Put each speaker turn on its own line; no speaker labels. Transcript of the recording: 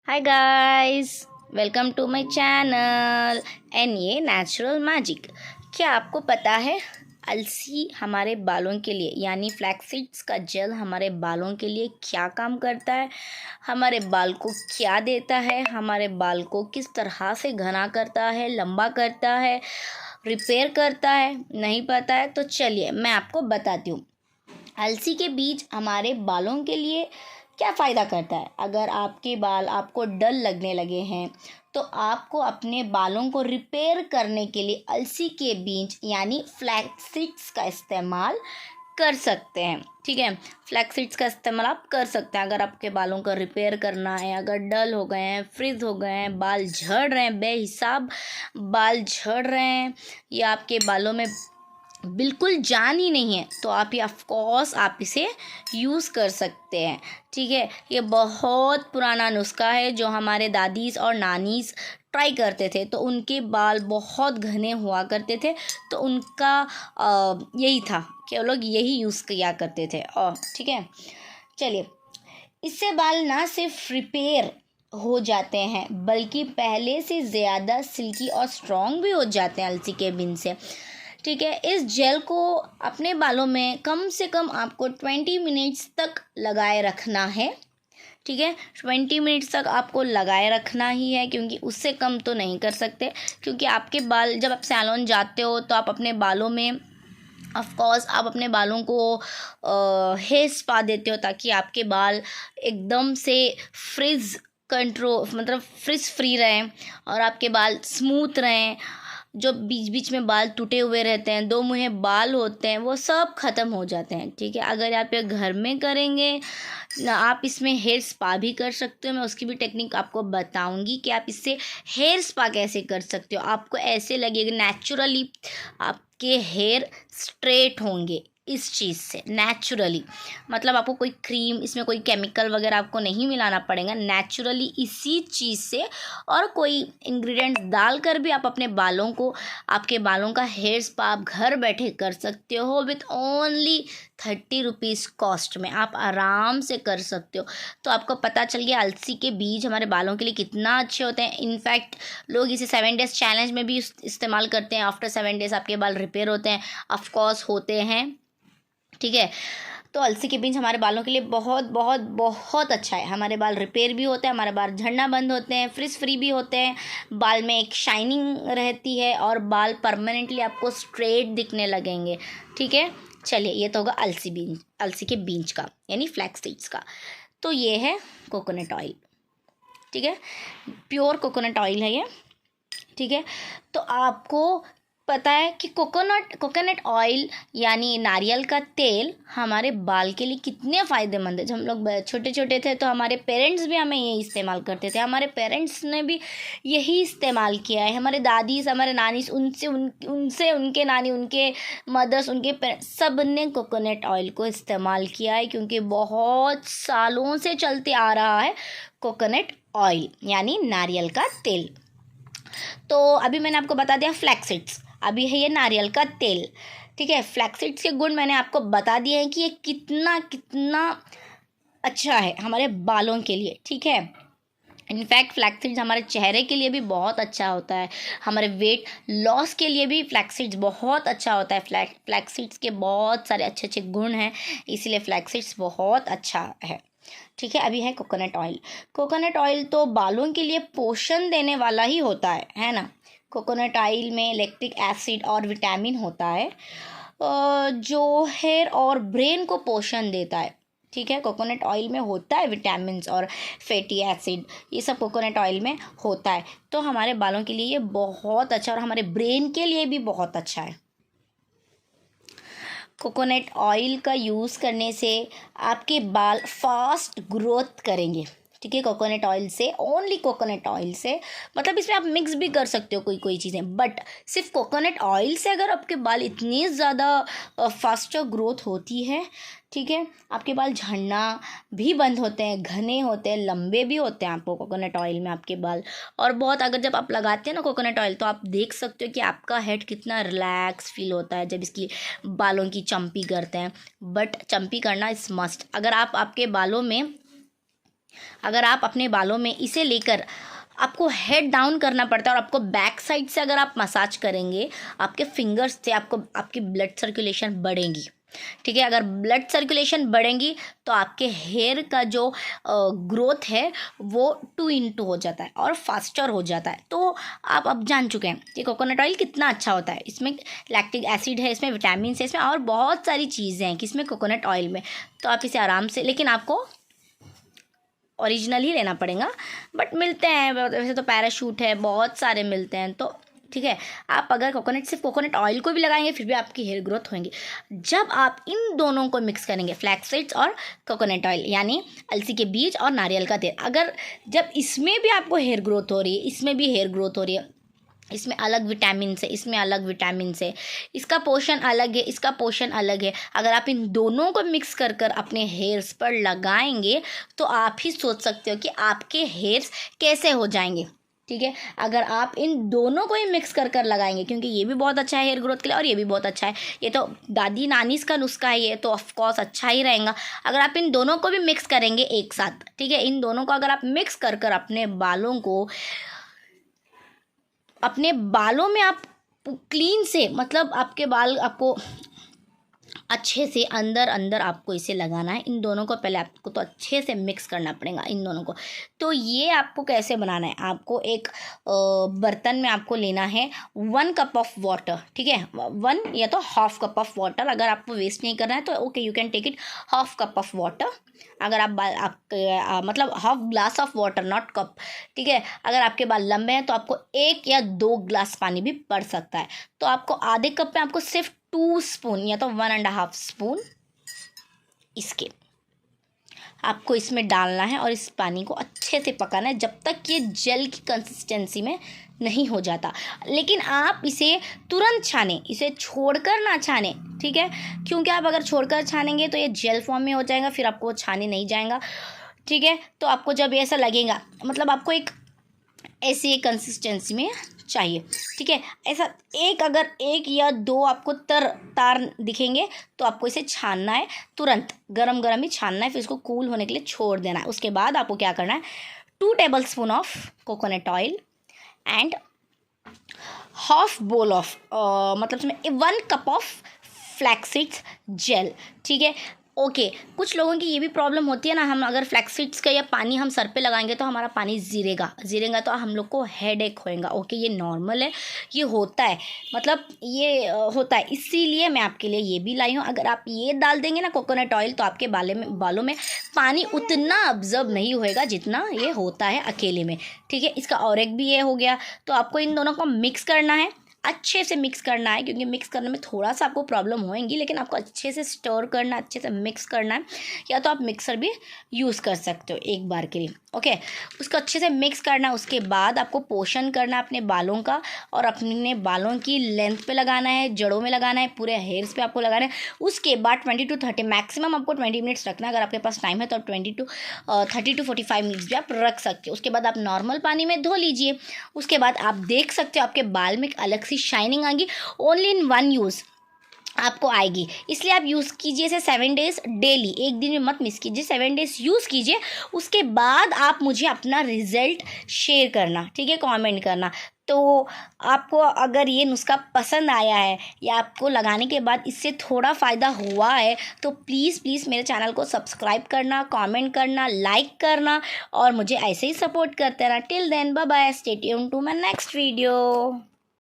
Hi guys, welcome to my channel and ये natural magic. क्या आपको पता है अलसी हमारे बालों के लिए यानी फ्लैक्स सीड्स का जेल हमारे बालों के लिए क्या काम करता है, हमारे बाल को क्या देता है, हमारे बाल को किस तरह से घना करता है, लंबा करता है, रिपेयर करता है? नहीं पता है तो चलिए मैं आपको बताती हूँ। अलसी के बीज हमारे बालों के लिए क्या फ़ायदा करता है। अगर आपके बाल आपको डल लगने लगे हैं तो आपको अपने बालों को रिपेयर करने के लिए अलसी के बीज यानी फ्लैक्स सीड्स का इस्तेमाल कर सकते हैं। ठीक है, फ्लैक्स सीड्स का इस्तेमाल आप कर सकते हैं अगर आपके बालों का रिपेयर करना है। अगर डल हो गए हैं, फ्रिज हो गए हैं, बाल झड़ रहे हैं, बेहिसाब बाल झड़ रहे हैं या आपके बालों में बिल्कुल जान ही नहीं है तो आप ये ऑफकोर्स आप इसे यूज़ कर सकते हैं। ठीक है, ये बहुत पुराना नुस्खा है जो हमारे दादीज़ और नानीज़ ट्राई करते थे तो उनके बाल बहुत घने हुआ करते थे। तो उनका यही था कि वो लोग यही यूज़ किया करते थे। और ठीक है, चलिए, इससे बाल ना सिर्फ रिपेयर हो जाते हैं बल्कि पहले से ज़्यादा सिल्की और स्ट्रॉन्ग भी हो जाते हैं अलसी के बीन से। ठीक है, इस जेल को अपने बालों में कम से कम आपको 20 मिनट्स तक लगाए रखना है। ठीक है, 20 मिनट्स तक आपको लगाए रखना ही है क्योंकि उससे कम तो नहीं कर सकते। क्योंकि आपके बाल जब आप सैलून जाते हो तो आप अपने बालों में ऑफ कोर्स आप अपने बालों को हेयर स्पा देते हो ताकि आपके बाल एकदम से फ्रिज कंट्रोल मतलब फ्रिज फ्री रहें और आपके बाल स्मूथ रहें। जो बीच बीच में बाल टूटे हुए रहते हैं, दो मुँहे बाल होते हैं, वो सब ख़त्म हो जाते हैं। ठीक है, अगर आप ये घर में करेंगे ना, आप इसमें हेयर स्पा भी कर सकते हो। मैं उसकी भी टेक्निक आपको बताऊंगी कि आप इससे हेयर स्पा कैसे कर सकते हो। आपको ऐसे लगेगा नेचुरली आपके हेयर स्ट्रेट होंगे इस चीज़ से, नेचुरली। मतलब आपको कोई क्रीम, इसमें कोई केमिकल वगैरह आपको नहीं मिलाना पड़ेगा, नेचुरली इसी चीज़ से और कोई इंग्रेडिएंट्स डालकर भी आप अपने बालों को, आपके बालों का हेयर स्पा आप घर बैठे कर सकते हो विथ ओनली 30 रुपीज़ कॉस्ट में आप आराम से कर सकते हो। तो आपको पता चल गया अलसी के बीज हमारे बालों के लिए कितना अच्छे होते हैं। इनफैक्ट लोग इसे 7 डेज़ चैलेंज में भी इस्तेमाल करते हैं। आफ्टर 7 डेज़ आपके बाल रिपेयर होते हैं, ऑफकोर्स होते हैं। ठीक है, तो अलसी के बीज हमारे बालों के लिए बहुत बहुत बहुत अच्छा है। हमारे बाल रिपेयर भी होते हैं, हमारे बाल झड़ना बंद होते हैं, फ्रिज फ्री भी होते हैं, बाल में एक शाइनिंग रहती है और बाल परमानेंटली आपको स्ट्रेट दिखने लगेंगे। ठीक है, चलिए, ये तो होगा अलसी के बीज का यानी फ्लैक्स सीड्स का। तो ये है कोकोनट ऑयल। ठीक है, प्योर कोकोनट ऑयल है ये। ठीक है, तो आपको पता है कि कोकोनट ऑयल यानी नारियल का तेल हमारे बाल के लिए कितने फ़ायदेमंद है। जब हम लोग छोटे छोटे थे तो हमारे पेरेंट्स भी हमें यही इस्तेमाल करते थे, हमारे पेरेंट्स ने भी यही इस्तेमाल किया है। हमारे दादी, हमारे नानी, उनसे उनके नानी, उनके मदर्स, उनके सब ने कोकोनट ऑयल को इस्तेमाल किया है क्योंकि बहुत सालों से चलते आ रहा है कोकोनट ऑयल यानी नारियल का तेल। तो अभी मैंने आपको बता दिया फ्लैक्स सीड्स, अभी है ये नारियल का तेल। ठीक है, फ्लैक्स सीड्स के गुण मैंने आपको बता दिए हैं कि ये कितना कितना अच्छा है हमारे बालों के लिए। ठीक है, इनफैक्ट फ्लैक्स सीड्स हमारे चेहरे के लिए भी बहुत अच्छा होता है, हमारे वेट लॉस के लिए भी फ्लैक्स सीड्स बहुत अच्छा होता है। फ्लैक्स सीड्स के बहुत सारे अच्छे अच्छे गुण हैं, इसीलिए फ्लैक्स सीड्स बहुत अच्छा है। ठीक है, अभी है कोकोनट ऑयल। कोकोनट ऑयल तो बालों के लिए पोषण देने वाला ही होता है ना। कोकोनट ऑयल में लैक्टिक एसिड और विटामिन होता है जो हेयर और ब्रेन को पोषण देता है। ठीक है, कोकोनट ऑयल में होता है विटामिन्स और फैटी एसिड, ये सब कोकोनट ऑयल में होता है। तो हमारे बालों के लिए ये बहुत अच्छा और हमारे ब्रेन के लिए भी बहुत अच्छा है। कोकोनट ऑयल का यूज़ करने से आपके बाल फास्ट ग्रोथ करेंगे। ठीक है, कोकोनट ऑयल से, ओनली कोकोनट ऑयल से, मतलब इसमें आप मिक्स भी कर सकते हो कोई चीज़ें, बट सिर्फ कोकोनट ऑयल से अगर आपके बाल इतनी ज़्यादा फास्टर ग्रोथ होती है। ठीक है, आपके बाल झड़ना भी बंद होते हैं, घने होते हैं, लंबे भी होते हैं आपको कोकोनट ऑयल में आपके बाल। और बहुत, अगर जब आप लगाते हैं ना कोकोनट ऑयल तो आप देख सकते हो कि आपका हेड कितना रिलैक्स फील होता है जब इसकी बालों की चंपी करते हैं। बट चंपी करना इज़ मस्ट। अगर आप आपके बालों में अगर आप अपने बालों में इसे लेकर आपको हेड डाउन करना पड़ता है और आपको बैक साइड से अगर आप मसाज करेंगे, आपके फिंगर्स से आपको आपकी ब्लड सर्कुलेशन बढ़ेगी। ठीक है, अगर ब्लड सर्कुलेशन बढ़ेंगी तो आपके हेयर का जो ग्रोथ है वो 2 हो जाता है और फास्टर हो जाता है। तो आप अब जान चुके हैं कि कोकोनट ऑयल कितना अच्छा होता है। इसमें लैक्टिक एसिड है, इसमें विटामिन है, इसमें और बहुत सारी चीज़ें हैं किसमें, कोकोनट ऑयल में। तो आप इसे आराम से, लेकिन आपको ओरिजिनल ही लेना पड़ेगा, बट मिलते हैं वैसे तो, पैराशूट है, बहुत सारे मिलते हैं। तो ठीक है, आप अगर सिर्फ कोकोनट ऑयल को भी लगाएंगे फिर भी आपकी हेयर ग्रोथ होंगी। जब आप इन दोनों को मिक्स करेंगे, फ्लैक्स सीड्स और कोकोनट ऑयल यानी अलसी के बीज और नारियल का तेल, अगर जब इसमें भी आपको हेयर ग्रोथ हो रही है, इसमें भी हेयर ग्रोथ हो रही है, इसमें अलग विटामिन है, इसमें अलग विटामिन है, इसका पोषण अलग है, इसका पोषण अलग है, अगर आप इन दोनों को मिक्स कर कर अपने हेयर्स पर लगाएंगे तो आप ही सोच सकते हो कि आपके हेयर्स कैसे हो जाएंगे। ठीक है, अगर आप इन दोनों को ही मिक्स कर कर लगाएंगे, क्योंकि ये भी बहुत अच्छा है हेयर ग्रोथ के लिए और ये भी बहुत अच्छा है, ये तो दादी नानीस का नुस्खा है, ये तो ऑफकोर्स अच्छा ही रहेगा। अगर आप इन दोनों को भी मिक्स करेंगे एक साथ, ठीक है, इन दोनों को अगर आप मिक्स कर कर अपने बालों में आप क्लीन से, मतलब आपके बाल आपको अच्छे से अंदर अंदर आपको इसे लगाना है। इन दोनों को पहले आपको तो अच्छे से मिक्स करना पड़ेगा इन दोनों को। तो ये आपको कैसे बनाना है, आपको एक बर्तन में आपको लेना है 1 कप ऑफ वाटर। ठीक है, 1 या तो हाफ कप ऑफ वाटर, अगर आपको वेस्ट नहीं करना है तो okay you can take it half cup of water. अगर मतलब half glass of water, not cup. ठीक है, अगर आपके बाल लंबे हैं तो आपको 1 या 2 ग्लास पानी भी पड़ सकता है। तो आपको आधे कप में आपको सिर्फ 2 स्पून या तो 1.5 स्पून इसके आपको इसमें डालना है और इस पानी को अच्छे से पकाना है जब तक ये जेल की कंसिस्टेंसी में नहीं हो जाता। लेकिन आप इसे तुरंत छानें, इसे छोड़कर ना छानें। ठीक है, क्योंकि आप अगर छोड़कर छानेंगे तो ये जेल फॉर्म में हो जाएगा, फिर आपको छाने नहीं जाएगा। ठीक है, तो आपको जब ऐसा लगेगा, मतलब आपको एक ऐसी कंसिस्टेंसी में चाहिए। ठीक है, ऐसा अगर 1 या 2 आपको तार दिखेंगे तो आपको इसे छानना है, तुरंत गरम गरम ही छानना है, फिर इसको कूल होने के लिए छोड़ देना है। उसके बाद आपको क्या करना है, 2 tablespoon of coconut oil and half bowl of मतलब इसमें 1 कप ऑफ फ्लैक्सीड्स जेल। ठीक है, ओके कुछ लोगों की ये भी प्रॉब्लम होती है ना, हम अगर फ्लैक्सीड्स का या पानी हम सर पे लगाएंगे तो हमारा पानी जीरेगा तो हम लोग को हेडेक होएगा। ओके, ये नॉर्मल है, ये होता है, मतलब ये होता है, इसीलिए मैं आपके लिए ये भी लाई हूँ। अगर आप ये डाल देंगे ना कोकोनट ऑयल तो आपके बालों में पानी उतना ऑब्जर्व नहीं होएगा जितना ये होता है अकेले में। ठीक है, इसका और एक भी ये हो गया। तो आपको इन दोनों को मिक्स करना है, अच्छे से मिक्स करना है, क्योंकि मिक्स करने में थोड़ा सा आपको प्रॉब्लम होएगी, लेकिन आपको अच्छे से स्टर करना, अच्छे से मिक्स करना है। या तो आप मिक्सर भी यूज़ कर सकते हो एक बार के लिए। ओके, उसको अच्छे से मिक्स करना। उसके बाद आपको पोषण करना है अपने बालों का, और अपने बालों की लेंथ पे लगाना है, जड़ों में लगाना है, पूरे हेयर्स पे आपको लगाना है। उसके बाद 20 to 30, मैक्सिमम आपको 20 मिनट्स रखना है। अगर आपके पास टाइम है तो आप 30 to 45 मिनट्स भी आप रख सकते हो। उसके बाद आप नॉर्मल पानी में धो लीजिए। उसके बाद आप देख सकते हो आपके बाल में एक अलग सी शाइनिंग आएगी, ओनली इन 1 यूज़ आपको आएगी। इसलिए आप यूज़ कीजिए इसे 7 डेज़ डेली, एक दिन में मत मिस कीजिए, 7 डेज़ यूज़ कीजिए। उसके बाद आप मुझे अपना रिज़ल्ट शेयर करना, ठीक है, कमेंट करना। तो आपको अगर ये नुस्खा पसंद आया है या आपको लगाने के बाद इससे थोड़ा फ़ायदा हुआ है तो प्लीज़ मेरे चैनल को सब्सक्राइब करना, कमेंट करना, लाइक करना और मुझे ऐसे ही सपोर्ट करते रहना। Till then bye bye, stay tuned to my next video.